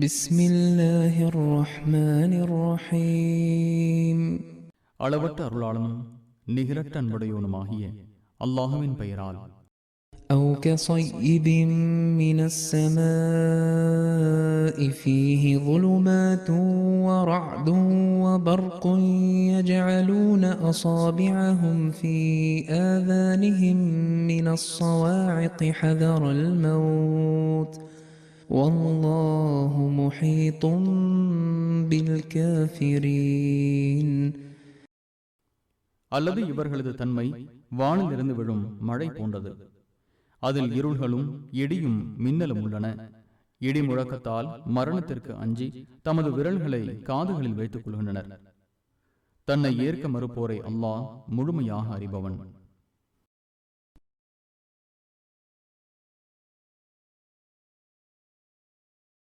بسم الله الرحمن الرحيم. அளவற்ற அருளாளனும் நிகரற்ற அன்புடையவனுமாகிய அல்லாஹுவின் பெயரால். أو كصيب من السماء فيه ظلمات ورعد وبرق يجعلون أصابعهم في آذانهم من الصواعق حذر الموت والله محيط بالكافرين. அல்லது இவர்களது தன்மை வானிலிருந்து விழும் மழை போன்றது. அதில் இருள்களும் இடியும் மின்னலும் உள்ளன. இடி முழக்கத்தால் மரணத்திற்கு அஞ்சி தமது விரல்களை காதுகளில் வைத்துக் கொள்கின்றனர். தன்னை ஏற்க மறுப்போரை அல்லாஹ் முழுமையாக அறிபவன்.